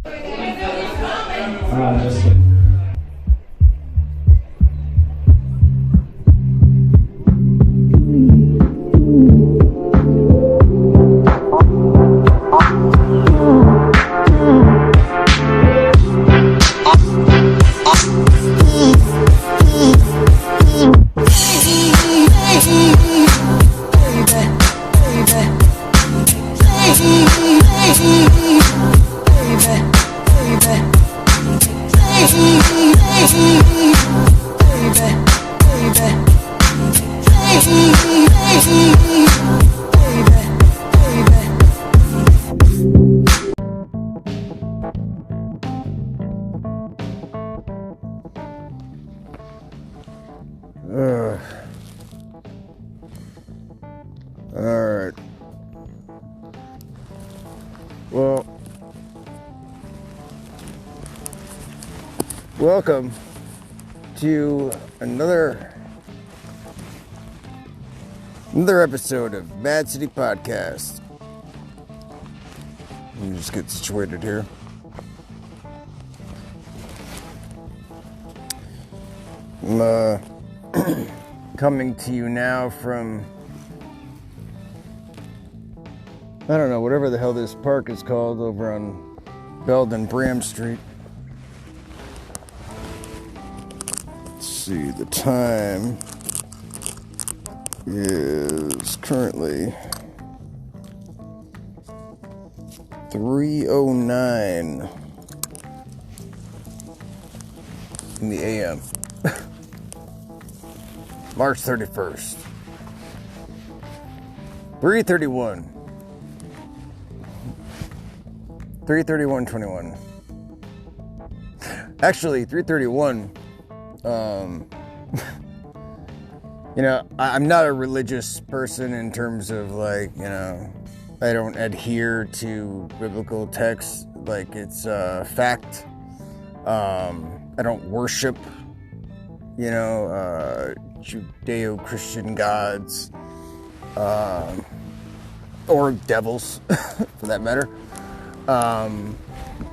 Just kidding. Alright. Well, welcome to another episode of Mad City Podcast. Let me just get situated here. I'm coming to you now from, I don't know, whatever the hell this park is called over on Belden Bram Street. Let's see, the time is currently 3:09 in the AM. March 31st. 3:31. 3:31:21. Actually, 3:31. You know, I'm not a religious person in terms of, like, you know, I don't adhere to biblical texts like it's fact. I don't worship, you know, Judeo-Christian gods, or devils, for that matter.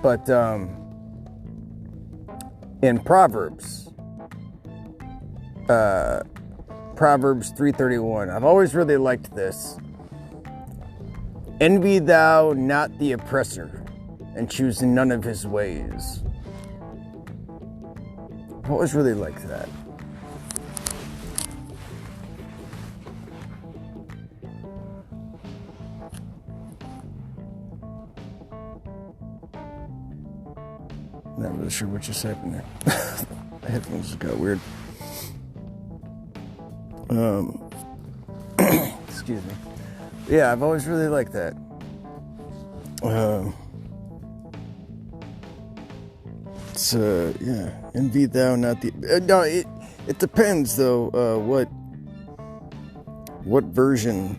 But in Proverbs 3:31, I've always really liked this. Envy thou not the oppressor, and choose none of his ways. I've always really liked that. Not really sure what just happened there. My headphones just got weird. Excuse me. Yeah, I've always really liked that. It's yeah, envy thou not the. No, it depends though. What version?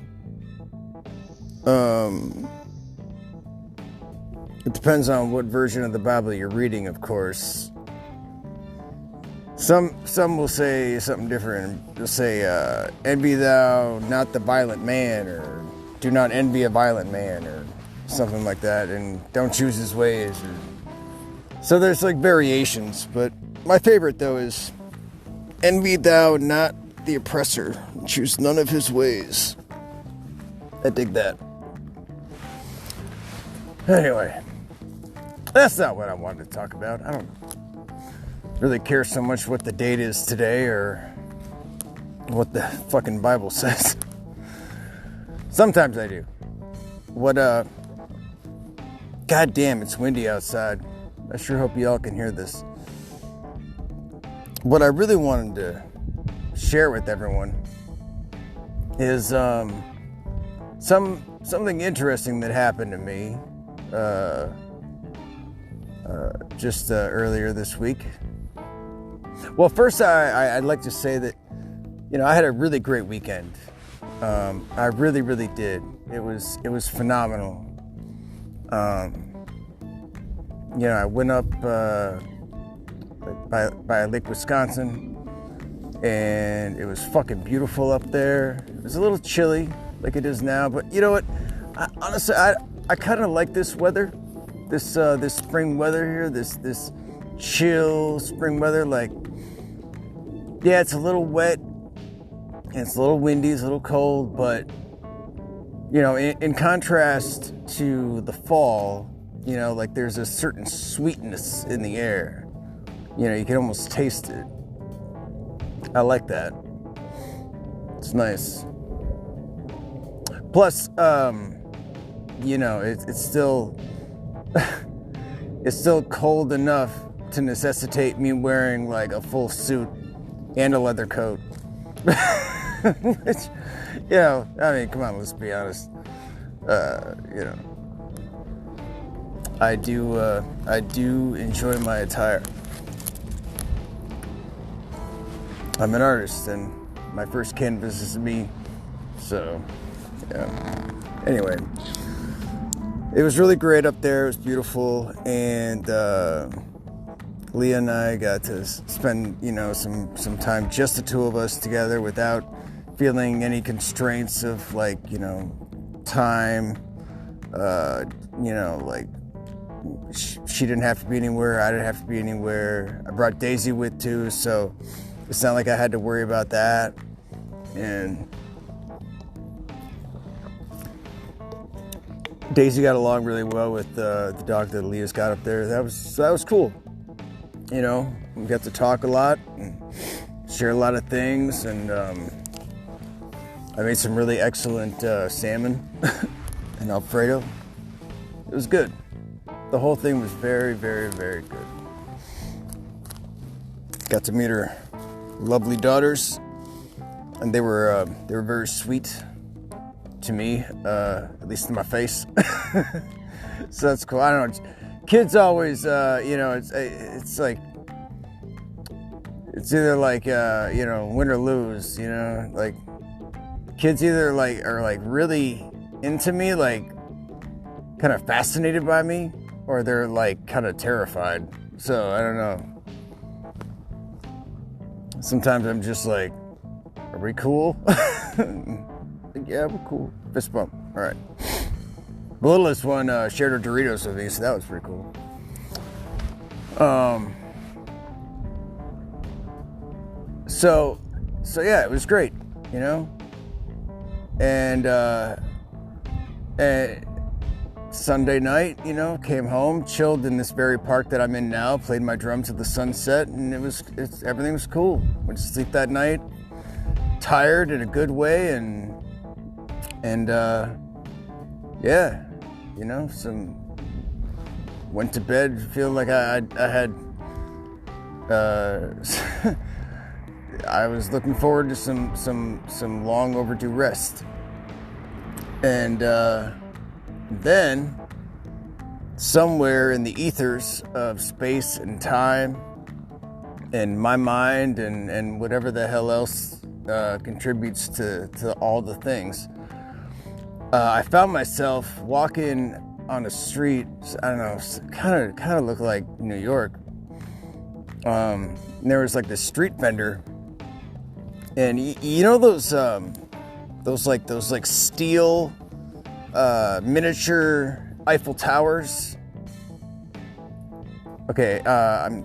It depends on what version of the Bible you're reading, of course. Some will say something different. They'll say, envy thou not the violent man, or do not envy a violent man, or something like that, and don't choose his ways. So there's like variations, but my favorite though is, envy thou not the oppressor, choose none of his ways. I dig that. Anyway, that's not what I wanted to talk about. I don't really care so much what the date is today or what the fucking Bible says. Sometimes I do. God damn, it's windy outside. I sure hope y'all can hear this. What I really wanted to share with everyone is something interesting that happened to me just earlier this week. Well, first I'd like to say that, you know, I had a really great weekend. I really, really did. It was phenomenal. You know, I went up by Lake Wisconsin, and it was fucking beautiful up there. It was a little chilly, like it is now, but you know what? Honestly, I kind of like this weather. this spring weather here, this chill spring weather. Like, yeah, it's a little wet, and it's a little windy, it's a little cold, but you know, in contrast to the fall, you know, like there's a certain sweetness in the air. You know, you can almost taste it. I like that. It's nice. Plus, you know, it's still it's still cold enough to necessitate me wearing like a full suit and a leather coat. Which, you know, I mean, come on, let's be honest. You know, I do enjoy my attire. I'm an artist, and my first canvas is me. So, yeah. Anyway, it was really great up there. It was beautiful, and Leah and I got to spend, you know, some time, just the two of us together, without feeling any constraints of, like, you know, time. You know, like, she didn't have to be anywhere, I didn't have to be anywhere. I brought Daisy with too, so it's not like I had to worry about that. And Daisy got along really well with the dog that Leah's got up there. That was cool. You know, we got to talk a lot and share a lot of things, and I made some really excellent salmon and Alfredo. It was good. The whole thing was very, very, very good. Got to meet her lovely daughters, and they were very sweet to me, at least in my face. So that's cool. I don't know. Kids always, you know, it's like, it's either like, you know, win or lose. You know, like, kids either like are like really into me, like kind of fascinated by me, or they're like kind of terrified. So I don't know. Sometimes I'm just like, are we cool? Yeah, we're cool. Fist bump. All right. The littlest one shared her Doritos with me, so that was pretty cool. So yeah, it was great, you know. And Sunday night, you know, came home, chilled in this very park that I'm in now, played my drums to the sunset, and everything was cool. Went to sleep that night, tired in a good way, and yeah, you know, went to bed feeling like I had I was looking forward to some long overdue rest. And then somewhere in the ethers of space and time and my mind and whatever the hell else contributes to all the things, I found myself walking on a street. I don't know, kind of looked like New York. And there was like this street vendor, and you know those steel miniature Eiffel Towers. Okay, I'm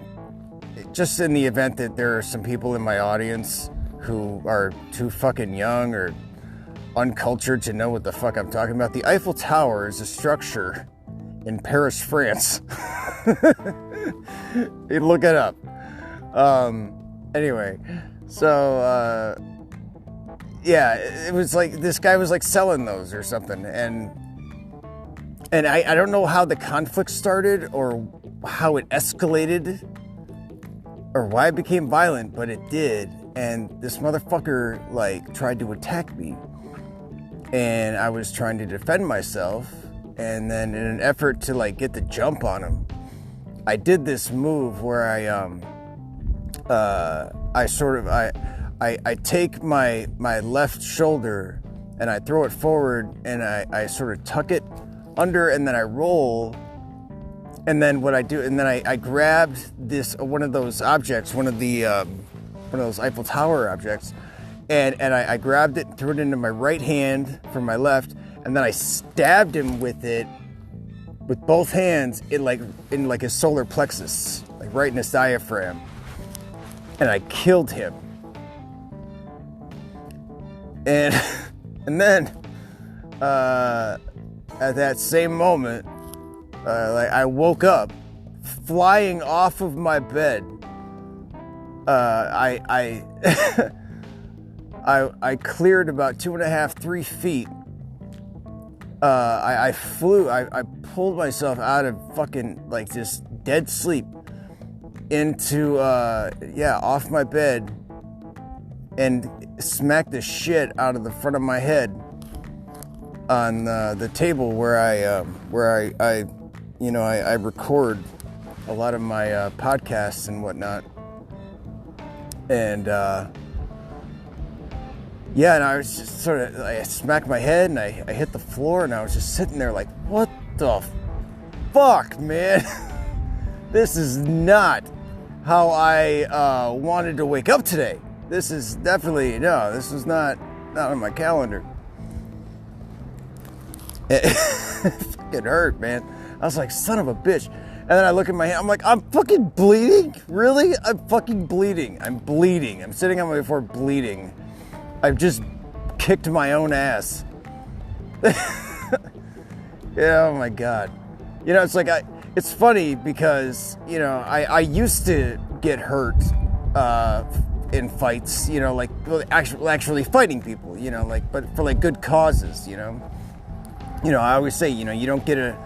just in the event that there are some people in my audience who are too fucking young or uncultured to know what the fuck I'm talking about. The Eiffel Tower is a structure in Paris, France. You look it up. Anyway, so yeah, it was like this guy was like selling those or something, and I don't know how the conflict started or how it escalated or why it became violent, but it did. And this motherfucker like tried to attack me, and I was trying to defend myself. And then in an effort to like get the jump on him, I did this move where I take my left shoulder and I throw it forward, and I sort of tuck it under, and then I roll. And then what I do, and then I grabbed one of those objects, one of those Eiffel Tower objects, and I grabbed it, threw it into my right hand from my left, and then I stabbed him with it with both hands in his solar plexus, like right in his diaphragm, and I killed him. And and then at that same moment, I woke up flying off of my bed. I I cleared about 2.5, 3 feet. I flew. I pulled myself out of fucking like just dead sleep into off my bed and smacked the shit out of the front of my head on the table where I record a lot of my podcasts and whatnot. And and I was just I smacked my head and I hit the floor, and I was just sitting there like, what the fuck, man? This is not how I wanted to wake up today. This is definitely, this was not on my calendar. It fucking hurt, man. I was like, son of a bitch. And then I look at my hand, I'm like, I'm fucking bleeding? Really? I'm fucking bleeding. I'm bleeding. I'm sitting on my floor bleeding. I've just kicked my own ass. Yeah, oh my God. It's like, it's funny because, I used to get hurt in fights, actually fighting people, but for like good causes, I always say, you don't get a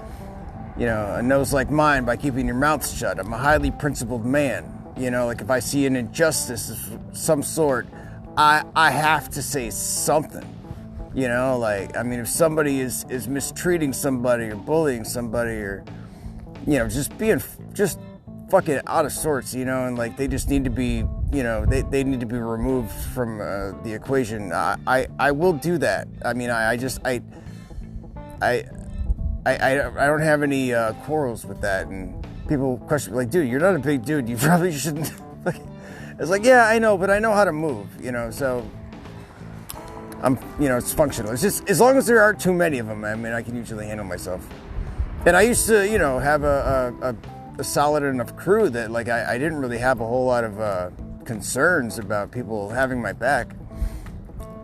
nose like mine by keeping your mouth shut. I'm a highly principled man. If I see an injustice of some sort, I have to say something. If somebody is mistreating somebody or bullying somebody or, just being just fucking out of sorts, and like they just need to be, they need to be removed from the equation. I will do that. I don't have any quarrels with that. And people question me, like, dude, you're not a big dude. You probably shouldn't. It's like, yeah, I know, but I know how to move, so I'm, it's functional. It's just, as long as there aren't too many of them, I can usually handle myself. And I used to, have a solid enough crew that, like, I didn't really have a whole lot of concerns about people having my back.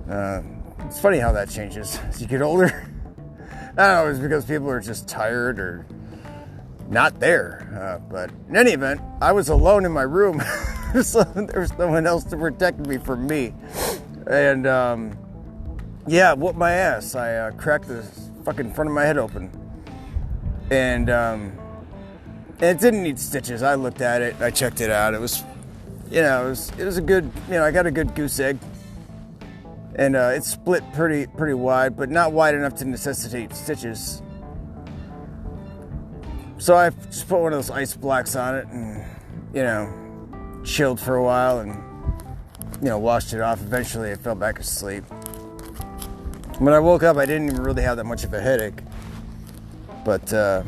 It's funny how that changes as you get older. I don't know, it's because people are just tired or not there. But in any event, I was alone in my room. So there was no one else to protect me from me. And, whooped my ass. I cracked the fucking front of my head open. And it didn't need stitches. I looked at it. I checked it out. It was, it was a good, I got a good goose egg. And it split pretty wide, but not wide enough to necessitate stitches. So I just put one of those ice blocks on it and, chilled for a while and, washed it off. Eventually I fell back asleep. When I woke up, I didn't even really have that much of a headache. But I'll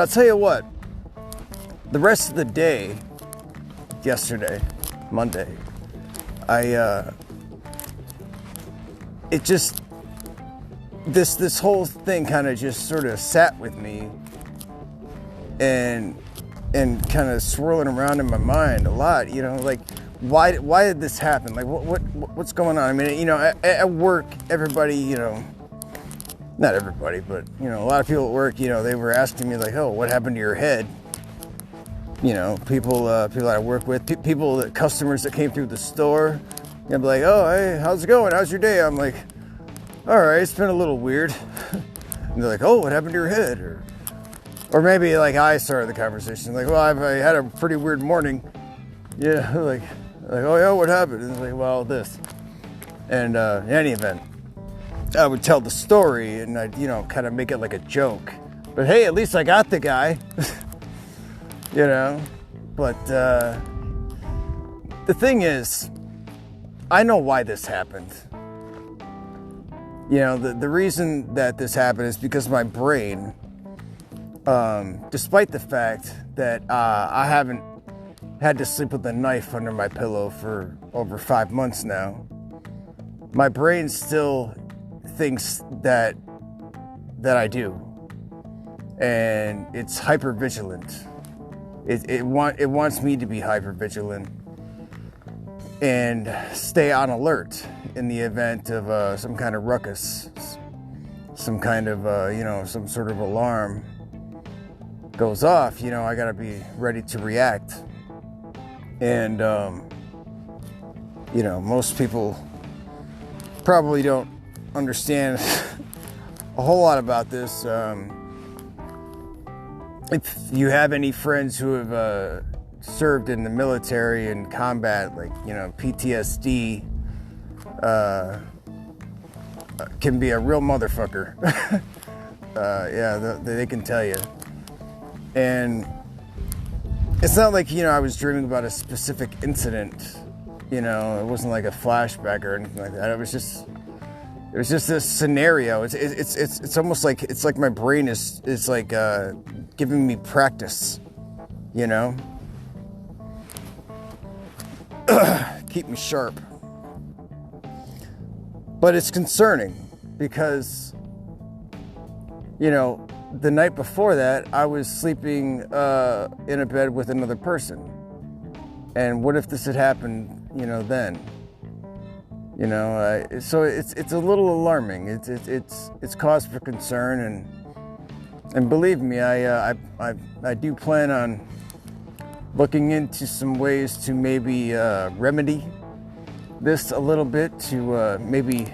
tell you what, the rest of the day, yesterday, Monday, this whole thing kind of just sort of sat with me and kind of swirling around in my mind a lot, like, why did this happen? Like, what's going on? At work, everybody, not everybody, but, a lot of people at work, they were asking me, like, oh, what happened to your head? People that I work with, customers that came through the store, be like, oh, hey, how's it going? How's your day? I'm like, all right, it's been a little weird. And they're like, oh, what happened to your head? Or maybe, like, I started the conversation, like, well, I had a pretty weird morning. Yeah, like, oh, yeah, what happened? And it's like, well, this. And in any event, I would tell the story, and I'd, kind of make it like a joke. But hey, at least I got the guy. But the thing is, I know why this happened. The reason that this happened is because my brain, despite the fact that I haven't had to sleep with a knife under my pillow for over 5 months now, my brain still thinks that that I do, and it's hyper-vigilant. It wants me to be hyper-vigilant and stay on alert in the event of some kind of ruckus, some kind of, some sort of alarm goes off. I gotta be ready to react. And, most people probably don't understand a whole lot about this. If you have any friends who have served in the military and combat, like, PTSD can be a real motherfucker. They can tell you. And it's not like, I was dreaming about a specific incident. It wasn't like a flashback or anything like that. It was just this scenario. It's almost like, it's like my brain is like giving me practice, keep me sharp. But it's concerning because, the night before that, I was sleeping in a bed with another person. And what if this had happened, then? So it's a little alarming. It's cause for concern, and believe me, I do plan on looking into some ways to maybe remedy this a little bit, to maybe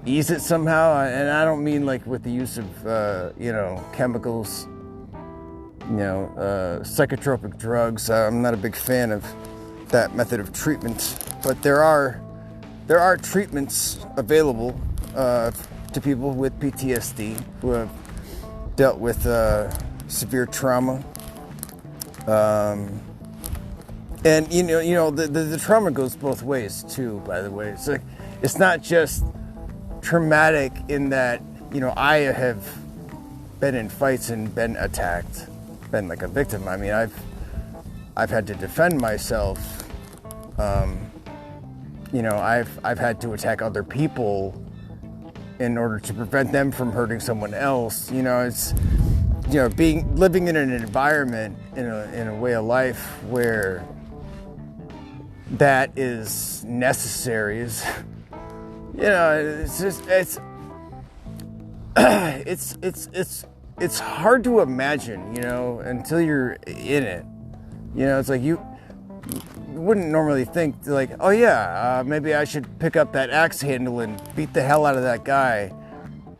ease it somehow. And I don't mean like with the use of chemicals, psychotropic drugs. I'm not a big fan of that method of treatment, but there are treatments available to people with PTSD who have dealt with severe trauma. And the trauma goes both ways too, by the way. It's like, it's not just traumatic in that, I have been in fights and been attacked, been like a victim. I mean, I've had to defend myself. I've had to attack other people in order to prevent them from hurting someone else. It's living in an environment, in a way of life where that is necessary is, it's hard to imagine, until you're in it. It's like you wouldn't normally think like, oh yeah, maybe I should pick up that axe handle and beat the hell out of that guy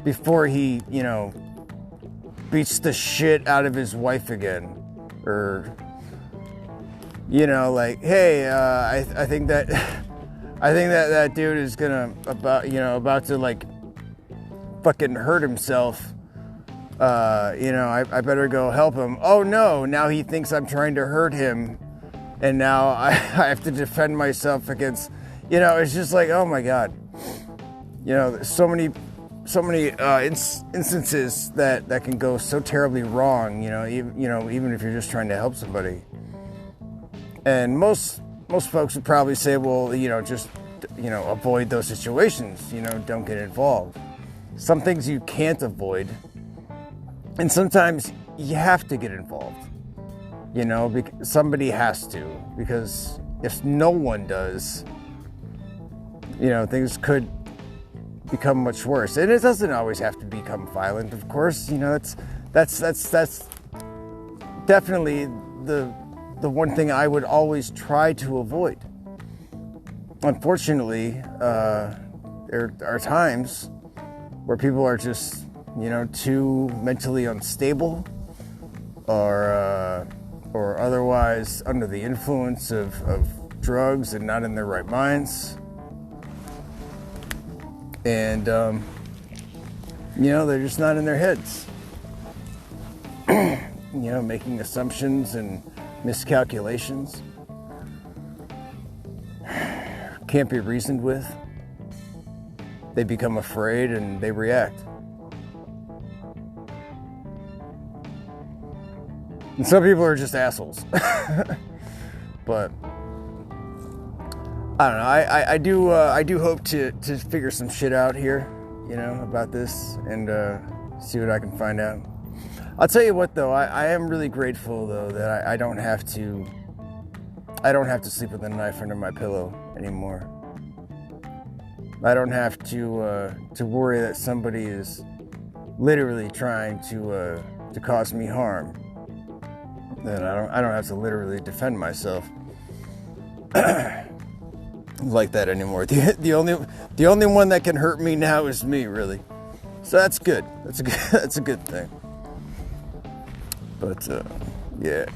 before he, beats the shit out of his wife again. Or, like, hey, I think that that dude is about to like fucking hurt himself. I better go help him. Oh no, now he thinks I'm trying to hurt him. And now I have to defend myself against, it's just like, oh my God. So many instances that can go so terribly wrong, even if you're just trying to help somebody. And most folks would probably say, well, just, avoid those situations, don't get involved. Some things you can't avoid. And sometimes you have to get involved. Somebody has to, because if no one does, things could become much worse. And it doesn't always have to become violent, of course. That's definitely the one thing I would always try to avoid. Unfortunately, there are times where people are just, too mentally unstable, or otherwise under the influence of drugs and not in their right minds. And, they're just not in their heads. Making assumptions and miscalculations. Can't be reasoned with. They become afraid and they react. And some people are just assholes. But I don't know. I do hope to figure some shit out here. about this and see what I can find out. I'll tell you what, though, I am really grateful, though, that I don't have to sleep with a knife under my pillow anymore. I don't have to worry that somebody is literally trying to cause me harm. That I don't have to literally defend myself like that anymore. The only one that can hurt me now is me, really. So that's good. That's a good thing. But yeah,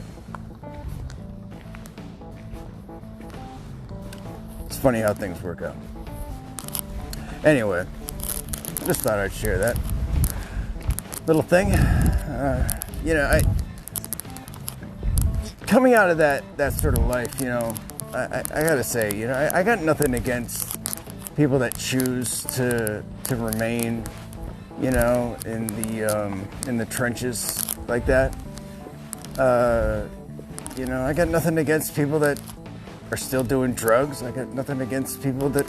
it's funny how things work out. Anyway, just thought I'd share that little thing. Coming out of that sort of life, I gotta say, I got nothing against people that choose to remain, in the trenches like that. I got nothing against people that are still doing drugs. I got nothing against people that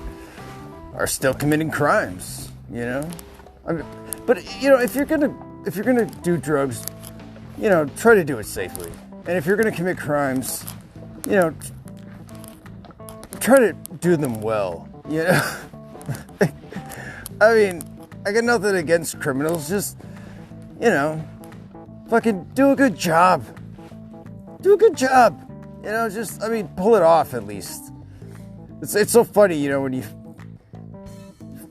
are still committing crimes. But if you're gonna do drugs, try to do it safely. And if you're gonna commit crimes, try to do them well. I mean, I got nothing against criminals. Just, fucking do a good job. Do a good job. Pull it off at least. It's so funny, when you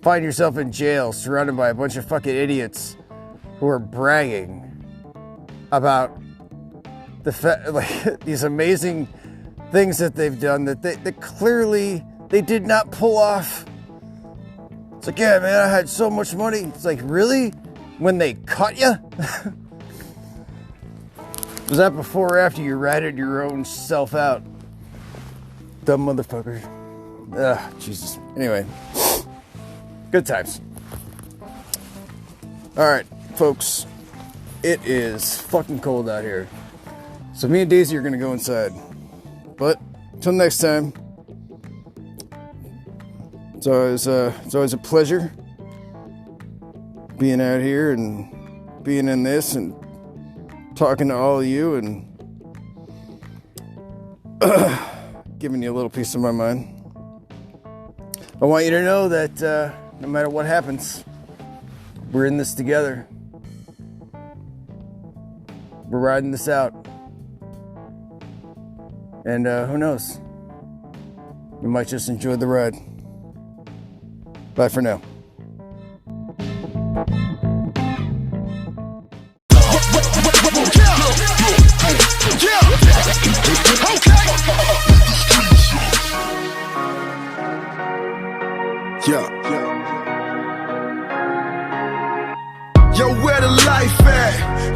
find yourself in jail surrounded by a bunch of fucking idiots who are bragging about these amazing things that they've done that clearly they did not pull off. It's like, yeah, man, I had so much money. It's like, really? When they caught you? Was that before or after you ratted your own self out? Dumb motherfucker. Ugh, Jesus. Anyway, good times. All right, folks. It is fucking cold out here. So me and Daisy are going to go inside. But until next time, it's always a pleasure being out here and being in this and talking to all of you and giving you a little piece of my mind. I want you to know that no matter what happens, we're in this together. We're riding this out. And who knows? We might just enjoy the ride. Bye for now. Yo, where the life at?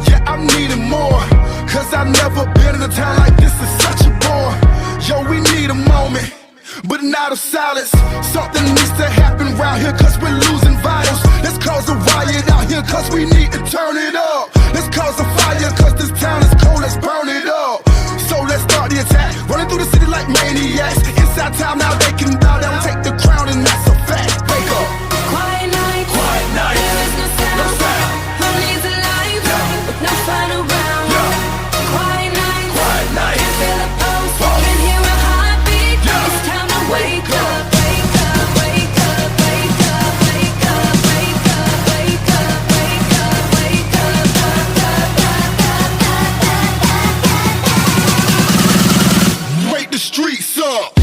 Yeah, I'm needing more. Cause I've never been in a town like this, is such a bore. Yo, we need a moment, but not of silence. Something needs to happen round here cause we're losing vitals. Let's cause a riot out here cause we need to turn it up. Let's cause a fire cause this town is cold, let's burn it up. So let's start the attack, running through the city like maniacs. Inside town now they can bow down, take the crown and that's a fact. Wake up. Quiet night, there is no sound. Who needs a life with no fun around? Quiet night, can feel the pulse, can hear a heartbeat. It's time to wake up, wake up, wake up, wake up, wake up, wake up, wake up, wake up, wake up, Wake the streets up.